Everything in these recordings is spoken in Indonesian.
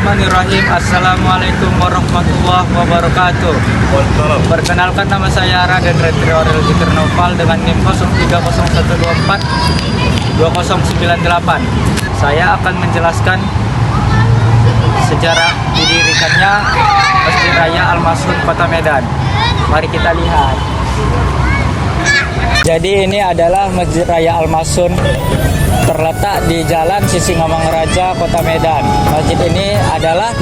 Bismillahirrahmanirrahim. Assalamualaikum warahmatullahi wabarakatuh. Perkenalkan, nama saya Raden Retriorel Zikirnoval dengan NIM 030124 2098. Saya akan menjelaskan sejarah didirikannya Masjid Raya Al-Masun Kota Medan. Mari kita lihat. Jadi ini adalah Masjid Raya Al-Masun, terletak di Jalan Sisingamangaraja, Kota Medan. Masjid ini adalah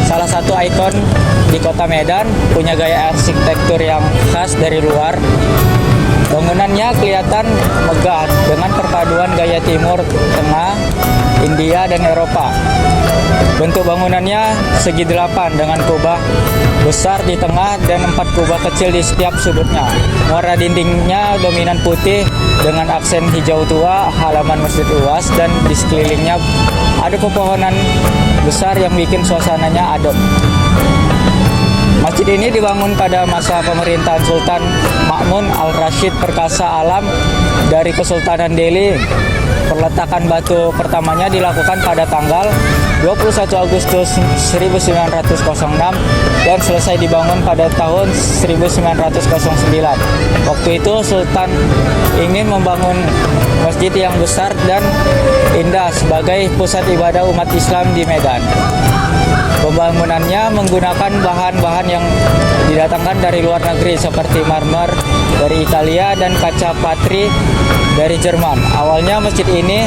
salah satu ikon di Kota Medan, punya gaya arsitektur yang khas dari luar. Bangunannya kelihatan megah dengan perpaduan gaya Timur Tengah, India, dan Eropa. Bentuk bangunannya segi 8 dengan kubah besar di tengah dan 4 kubah kecil di setiap sudutnya. Warna dindingnya dominan putih dengan aksen hijau tua, halaman masjid luas, dan di sekelilingnya ada pepohonan besar yang bikin suasananya adem. Masjid ini dibangun pada masa pemerintahan Sultan Ma'mun Al-Rashid Perkasa Alam dari Kesultanan Delhi. Perletakan batu pertamanya dilakukan pada tanggal 21 Agustus 1906 dan selesai dibangun pada tahun 1909. Waktu itu Sultan ingin membangun masjid yang besar dan indah sebagai pusat ibadah umat Islam di Medan. Pembangunannya menggunakan bahan-bahan yang didatangkan dari luar negeri seperti marmer dari Italia dan kaca patri dari Jerman. Awalnya masjid ini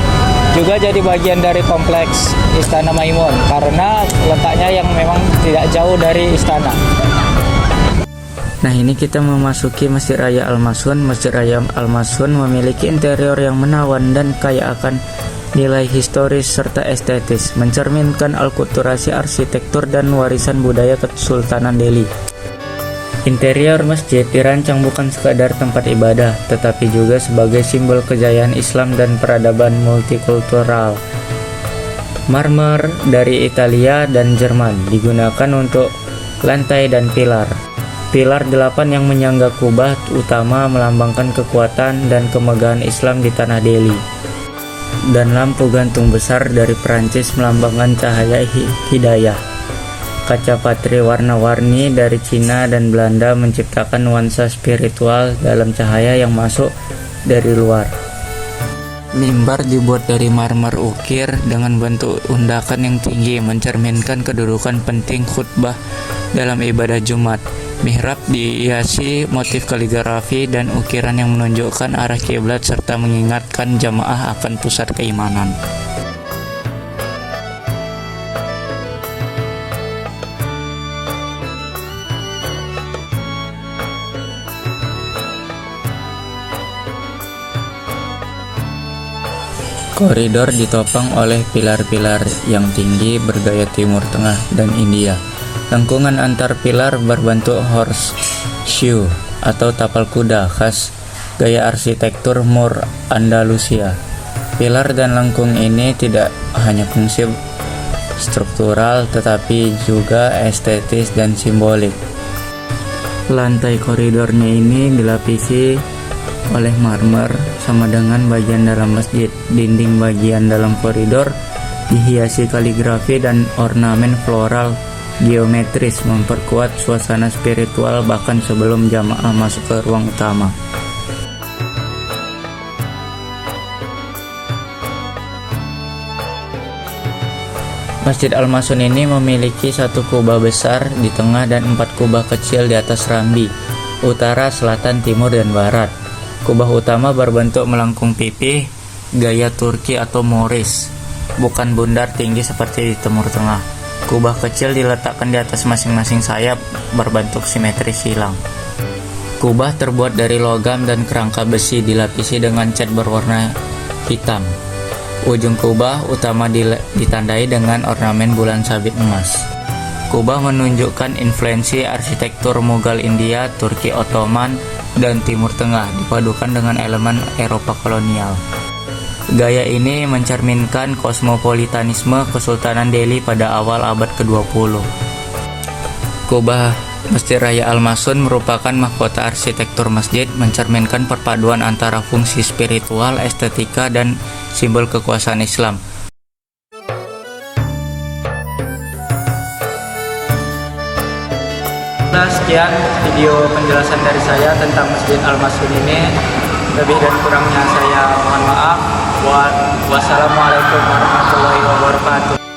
juga jadi bagian dari kompleks Istana Maimun karena letaknya yang memang tidak jauh dari istana. Nah, ini kita memasuki Masjid Raya Al-Masun. Masjid Raya Al-Masun memiliki interior yang menawan dan kaya akan nilai historis serta estetis, mencerminkan akulturasi arsitektur dan warisan budaya Kesultanan Delhi. Interior masjid dirancang bukan sekadar tempat ibadah, tetapi juga sebagai simbol kejayaan Islam dan peradaban multikultural. Marmer dari Italia dan Jerman digunakan untuk lantai dan pilar. Pilar 8 yang menyangga kubah utama melambangkan kekuatan dan kemegahan Islam di tanah Delhi. Dan lampu gantung besar dari Perancis melambangkan cahaya hidayah. Kaca patri warna-warni dari Cina dan Belanda menciptakan nuansa spiritual dalam cahaya yang masuk dari luar. Mimbar dibuat dari marmer ukir dengan bentuk undakan yang tinggi, mencerminkan kedudukan penting khutbah dalam ibadah Jumat. Mihrab dihiasi motif kaligrafi dan ukiran yang menunjukkan arah kiblat serta mengingatkan jamaah akan pusat keimanan. Koridor ditopang oleh pilar-pilar yang tinggi bergaya Timur Tengah dan India. Lengkungan antar pilar berbentuk horseshoe atau tapal kuda khas gaya arsitektur Moor Andalusia. Pilar dan lengkung ini tidak hanya fungsi struktural tetapi juga estetis dan simbolik. Lantai koridornya ini dilapisi oleh marmer sama dengan bagian dalam masjid. Dinding bagian dalam koridor dihiasi kaligrafi dan ornamen floral geometris memperkuat suasana spiritual bahkan sebelum jamaah masuk ke ruang utama. Masjid Al-Masun ini memiliki satu kubah besar di tengah dan 4 kubah kecil di atas rambi, utara, selatan, timur, dan barat. Kubah utama berbentuk melengkung pipih, gaya Turki atau Moorish, bukan bundar tinggi seperti di Timur Tengah. Kubah kecil diletakkan di atas masing-masing sayap berbentuk simetris silang. Kubah terbuat dari logam dan kerangka besi dilapisi dengan cat berwarna hitam. Ujung kubah utama ditandai dengan ornamen bulan sabit emas. Kubah menunjukkan influensi arsitektur Mughal India, Turki Ottoman, dan Timur Tengah dipadukan dengan elemen Eropa kolonial. Gaya ini mencerminkan kosmopolitanisme Kesultanan Delhi pada awal abad ke-20. Kubah Masjid Raya Al-Masun merupakan mahkota arsitektur masjid, mencerminkan perpaduan antara fungsi spiritual, estetika, dan simbol kekuasaan Islam. Nah, sekian video penjelasan dari saya tentang Masjid Al-Masyun ini. Lebih dan kurangnya saya mohon maaf. Wassalamualaikum warahmatullahi wabarakatuh.